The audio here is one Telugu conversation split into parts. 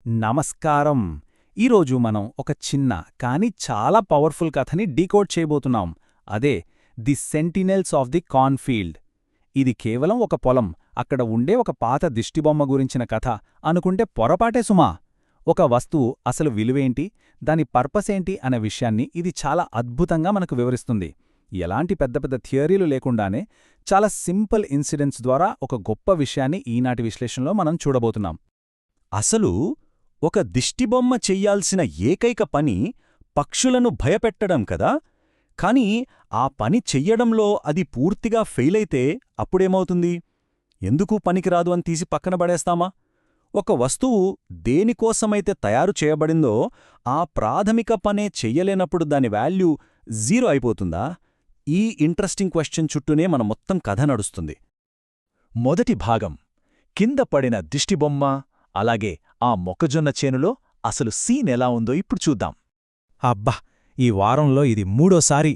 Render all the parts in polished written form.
నమస్కారం. ఈరోజు మనం ఒక చిన్న కానీ చాలా పవర్ఫుల్ కథని డీకోడ్ చేయబోతున్నాం. అదే ది సెంటినెల్స్ ఆఫ్ ది కార్న్ఫీల్డ్. ఇది కేవలం ఒక పొలం, అక్కడ ఉండే ఒక పాత దిష్టిబొమ్మ గురించిన కథ అనుకుంటే పొరపాటే సుమా. ఒక వస్తువు అసలు విలువేంటి, దాని పర్పసేంటి అనే విషయాన్ని ఇది చాలా అద్భుతంగా మనకు వివరిస్తుంది. ఎలాంటి పెద్ద పెద్ద థియరీలు లేకుండానే చాలా సింపుల్ ఇన్సిడెంట్స్ ద్వారా ఒక గొప్ప విషయాన్ని ఈనాటి విశ్లేషణలో మనం చూడబోతున్నాం. అసలు ఒక దిష్టిబొమ్మ చెయ్యాల్సిన ఏకైక పని పక్షులను భయపెట్టడం కదా. కాని ఆ పని చెయ్యడంలో అది పూర్తిగా ఫెయిలైతే అప్పుడేమవుతుంది? ఎందుకు పనికిరాదు అని తీసి పక్కన పడేస్తామా? ఒక వస్తువు దేనికోసమైతే తయారు చేయబడిందో ఆ ప్రాథమిక పనే చెయ్యలేనప్పుడు దాని వాల్యూ జీరో అయిపోతుందా? ఈ ఇంట్రెస్టింగ్ క్వశ్చన్ చుట్టూనే మన మొత్తం కథ నడుస్తుంది. మొదటి భాగం, కింద పడిన దిష్టిబొమ్మ, అలాగే ఆ మొక్కజొన్న చేనులో అసలు సీన్ ఎలా ఉందో ఇప్పుడు చూద్దాం. అబ్బా, ఈ వారంలో ఇది మూడోసారి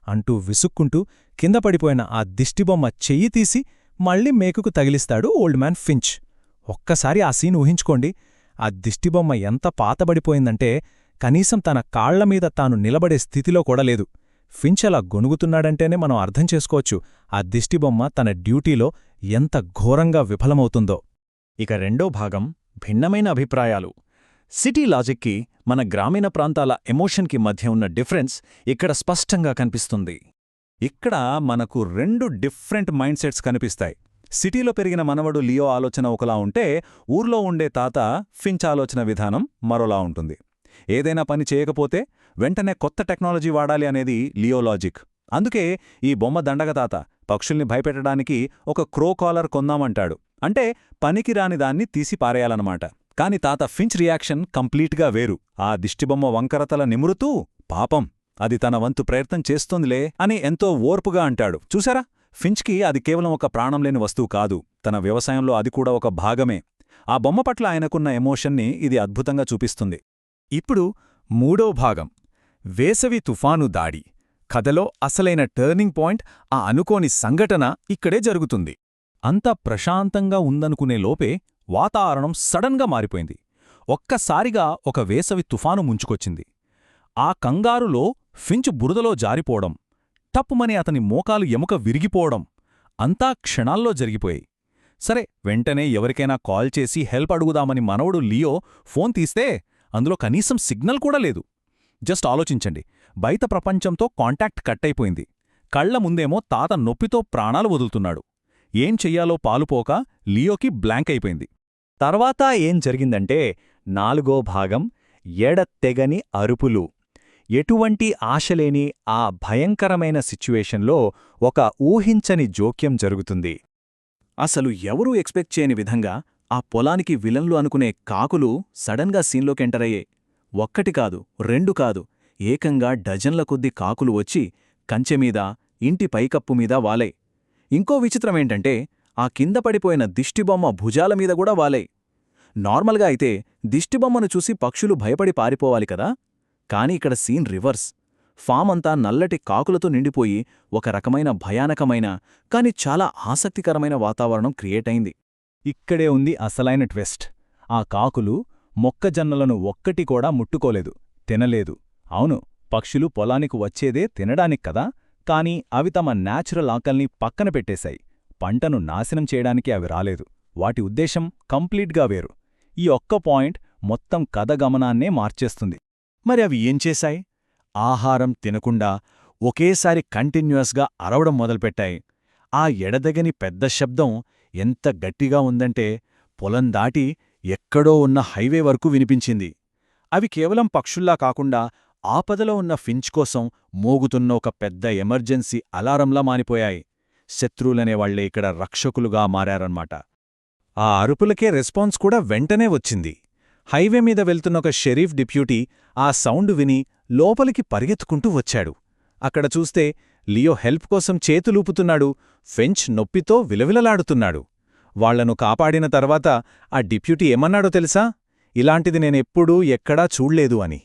అంటూ విసుక్కుంటూ కింద పడిపోయిన ఆ దిష్టిబొమ్మ చెయ్యి తీసి మళ్ళీ మేకుకు తగిలిస్తాడు ఓల్డ్ మ్యాన్ ఫించ్. ఒక్కసారి ఆ సీన్ ఊహించుకోండి. ఆ దిష్టిబొమ్మ ఎంత పాతబడిపోయిందంటే కనీసం తన కాళ్లమీద తాను నిలబడే స్థితిలో కూడా లేదు. ఫించ్ అలా గొనుగుతున్నాడంటేనే మనం అర్థం చేసుకోవచ్చు ఆ దిష్టిబొమ్మ తన డ్యూటీలో ఎంత ఘోరంగా విఫలమవుతుందో. ఇక రెండో భాగం, భిన్నమైన అభిప్రాయాలు. సిటీ లాజిక్కి మన గ్రామీణ ప్రాంతాల ఎమోషన్కి మధ్య ఉన్న డిఫరెన్స్ ఇక్కడ స్పష్టంగా కనిపిస్తుంది. ఇక్కడ మనకు రెండు డిఫరెంట్ మైండ్ సెట్స్ కనిపిస్తాయి. సిటీలో పెరిగిన మనవడు లియో ఆలోచన ఒకలా ఉంటే, ఊర్లో ఉండే తాత ఫించ్ ఆలోచన విధానం మరోలా ఉంటుంది. ఏదైనా పని చేయకపోతే వెంటనే కొత్త టెక్నాలజీ వాడాలి అనేది లియో లాజిక్. అందుకే ఈ బొమ్మ దండగ తాత పక్షుల్ని భయపెట్టడానికి ఒక క్రో కాలర్ కొందామంటాడు. అంటే పనికిరాని దాన్ని తీసి పారేయాలన్నమాట. కాని తాత ఫించ్ రియాక్షన్ కంప్లీట్గా వేరు. ఆ దిష్టిబొమ్మ వంకరతల నిమురుతూ, పాపం అది తన వంతు ప్రయత్నం చేస్తోందిలే అని ఎంతో ఓర్పుగా అంటాడు. చూసారా, ఫించ్కి అది కేవలం ఒక ప్రాణంలేని వస్తువు కాదు, తన వ్యవసాయంలో అది కూడా ఒక భాగమే. ఆ బొమ్మ పట్ల ఆయనకున్న ఎమోషన్ని ఇది అద్భుతంగా చూపిస్తుంది. ఇప్పుడు మూడో భాగం, వేసవి తుఫాను దాడి. కథలో అసలైన టర్నింగ్ పాయింట్, ఆ అనుకోని సంఘటన ఇక్కడే జరుగుతుంది. అంతా ప్రశాంతంగా ఉందనుకునే లోపే వాతావరణం సడన్గా మారిపోయింది. ఒక్కసారిగా ఒక వేసవి తుఫాను ముంచుకొచ్చింది. ఆ కంగారులో ఫించ్ బురదలో జారిపోవడం, టప్పుమని అతని మోకాలు ఎముక విరిగిపోవడం అంతా క్షణాల్లో జరిగిపోయాయి. సరే, వెంటనే ఎవరికైనా కాల్ చేసి హెల్ప్ అడుగుదామని మనవడు లియో ఫోన్ తీస్తే అందులో కనీసం సిగ్నల్ కూడా లేదు. జస్ట్ ఆలోచించండి, బయట ప్రపంచంతో కాంటాక్ట్ కట్టయిపోయింది. కళ్ల ముందేమో తాత నొప్పితో ప్రాణాలు వదులుతున్నాడు. ఏం చెయ్యాలో పాలుపోక లియోకి బ్లాంక్ అయిపోయింది. తర్వాత ఏం జరిగిందంటే, నాలుగో భాగం, ఎడతెగని అరుపులు. ఎటువంటి ఆశలేని ఆ భయంకరమైన సిచ్యువేషన్లో ఒక ఊహించని జోక్యం జరుగుతుంది. అసలు ఎవరూ ఎక్స్పెక్ట్ చేయని విధంగా ఆ పొలానికి విలన్లు అనుకునే కాకులు సడన్గా సీన్లోకి ఎంటరయ్యే. ఒక్కటి కాదు, రెండు కాదు, ఏకంగా డజన్ల కొద్దీ కాకులు వచ్చి కంచెమీద, ఇంటి పైకప్పుమీద వాలై. ఇంకో విచిత్రమేంటంటే, ఆ కింద పడిపోయిన దిష్టిబొమ్మ భుజాలమీద కూడా వాలై. నార్మల్గా అయితే దిష్టిబొమ్మను చూసి పక్షులు భయపడి పారిపోవాలి కదా. కాని ఇక్కడ సీన్ రివర్స్. ఫామ్ అంతా నల్లటి కాకులతో నిండిపోయి ఒక రకమైన భయానకమైన కాని చాలా ఆసక్తికరమైన వాతావరణం క్రియేట్ అయింది. ఇక్కడే ఉంది అసలైన ట్విస్ట్. ఆ కాకులు మొక్కజొన్నలను ఒక్కటి కూడా ముట్టుకోలేదు, తినలేదు. అవును, పక్షులు పొలానికి వచ్చేదే తినడానిక్ కదా. కాని అవి తమ న్యాచురల్ ఆకల్ని పక్కన పెట్టేశాయి. పంటను నాశనం చేయడానికి అవి రాలేదు. వాటి ఉద్దేశం కంప్లీట్గా వేరు. ఈ ఒక్క పాయింట్ మొత్తం కథ గమనాన్నే మార్చేస్తుంది. మరి అవి ఏం చేశాయి? ఆహారం తినకుండా ఒకేసారి కంటిన్యూయస్గా అరవడం మొదలుపెట్టాయి. ఆ ఎడదగని పెద్ద శబ్దం ఎంత గట్టిగా ఉందంటే పొలం దాటి ఎక్కడో ఉన్న హైవే వరకు వినిపించింది. అవి కేవలం పక్షుల్లా కాకుండా ఆపదలో ఉన్న ఫించ్ కోసం మోగుతున్న ఒక పెద్ద ఎమర్జెన్సీ అలారంలా మానిపోయాయి. శత్రువులనేవాళ్లే ఇక్కడ రక్షకులుగా మారారన్నమాట. ఆ అరుపులకే రెస్పాన్స్ కూడా వెంటనే వచ్చింది. హైవే మీద వెళ్తున్న ఒక షెరీఫ్ డిప్యూటీ ఆ సౌండ్ విని లోపలికి పరిగెత్తుకుంటూ వచ్చాడు. అక్కడ చూస్తే లియో హెల్ప్ కోసం చేతులూపుతున్నాడు. ఫించ్ నొప్పితో విలవిలలాడుతున్నాడు. వాళ్లను కాపాడిన తర్వాత ఆ డిప్యూటీ ఏమన్నాడో తెలుసా? ఇలాంటిది నేనెప్పుడూ ఎక్కడా చూడ్లేదు అని.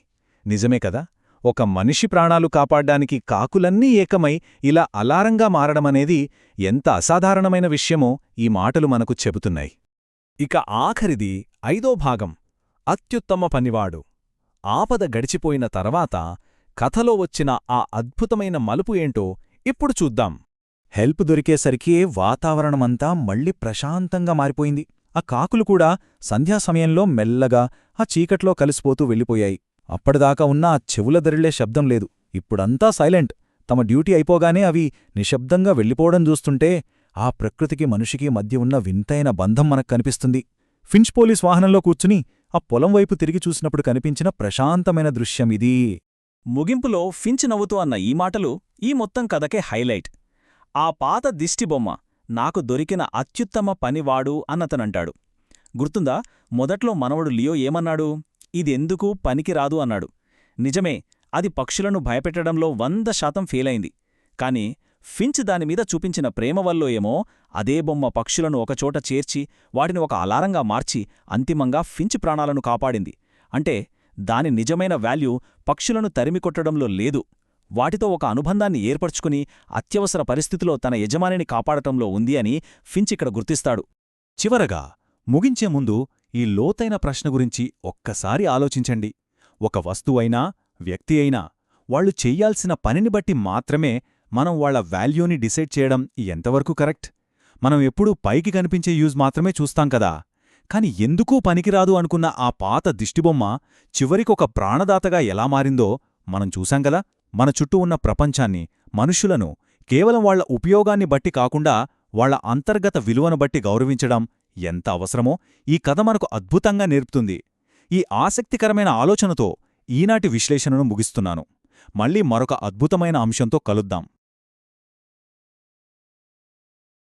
నిజమే కదా, ఒక మనిషి ప్రాణాలు కాపాడ్డానికి కాకులన్నీ ఏకమై ఇలా అలారంగా మారడమనేది ఎంత అసాధారణమైన విషయమో ఈ మాటలు మనకు చెబుతున్నాయి. ఇక ఆఖరిది ఐదో భాగం. అత్యుత్తమ పనివాడు. ఆపద గడిచిపోయిన తర్వాత కథలో వచ్చిన ఆ అద్భుతమైన మలుపు ఏంటో ఇప్పుడు చూద్దాం. హెల్ప్ దొరికేసరికి వాతావరణమంతా మళ్ళీ ప్రశాంతంగా మారిపోయింది. ఆ కాకులు కూడా సంధ్యా సమయంలో మెల్లగా ఆ చీకట్లో కలిసిపోతూ వెళ్ళిపోయాయి. అప్పటిదాకా ఉన్న ఆ చెవుల దరిలే శబ్దం లేదు. ఇప్పుడంతా సైలెంట్. తమ డ్యూటీ అయిపోగానే అవి నిశ్శబ్దంగా వెళ్ళిపోవడం చూస్తుంటే ఆ ప్రకృతికి మనిషికి మధ్య ఉన్న వింతైన బంధం మనకు కనిపిస్తుంది. ఫించ్ పోలీస్ వాహనంలో కూర్చుని ఆ పొలం వైపు తిరిగి చూసినప్పుడు కనిపించిన ప్రశాంతమైన దృశ్యమిది. ముగింపులో ఫించ్ నవ్వుతూ అన్న ఈ మాటలు ఈ మొత్తం కథకే హైలైట్. ఆ పాత దిష్టిబొమ్మ నాకు దొరికిన అత్యుత్తమ పనివాడు అన్నతనంటాడు. గుర్తుందా, మొదట్లో మనవడు లియో ఏమన్నాడు? ఇదెందుకు పనికిరాదు అన్నాడు. నిజమే, అది పక్షులను భయపెట్టడంలో 100% ఫెయిలైంది. కాని ఫించ్ దానిమీద చూపించిన ప్రేమ వల్లో ఏమో అదే బొమ్మ పక్షులను ఒకచోట చేర్చి వాటిని ఒక అలారంగా మార్చి అంతిమంగా ఫించ్ ప్రాణాలను కాపాడింది. అంటే దాని నిజమైన వాల్యూ పక్షులను తరిమికొట్టడంలో లేదు, వాటితో ఒక అనుబంధాన్ని ఏర్పరచుకుని అత్యవసర పరిస్థితిలో తన యజమానిని కాపాడటంలో ఉంది అని ఫించ్ ఇక్కడ గుర్తిస్తాడు. చివరగా ముగించే ముందు ఈ లోతైన ప్రశ్న గురించి ఒక్కసారి ఆలోచించండి. ఒక వస్తువైనా వ్యక్తి అయినా వాళ్లు చెయ్యాల్సిన పనిని బట్టి మాత్రమే మనం వాళ్ల వాల్యూని డిసైడ్ చేయడం ఎంతవరకు కరెక్ట్? మనం ఎప్పుడూ పైకి కనిపించే యూజ్ మాత్రమే చూస్తాం కదా. కాని ఎందుకూ పనికిరాదు అనుకున్న ఆ పాత దిష్టిబొమ్మ చివరికొక ప్రాణదాతగా ఎలా మారిందో మనం చూశాం కదా. మన చుట్టూ ఉన్న ప్రపంచాన్ని, మనుషులను కేవలం వాళ్ల ఉపయోగాన్ని బట్టి కాకుండా వాళ్ల అంతర్గత విలువను బట్టి గౌరవించడం ఎంత అవసరమో ఈ కథ మనకు అద్భుతంగా నేర్పుతుంది. ఈ ఆసక్తికరమైన ఆలోచనతో ఈనాటి విశ్లేషణను ముగిస్తున్నాను. మళ్ళీ మరొక అద్భుతమైన అంశంతో కలుద్దాం.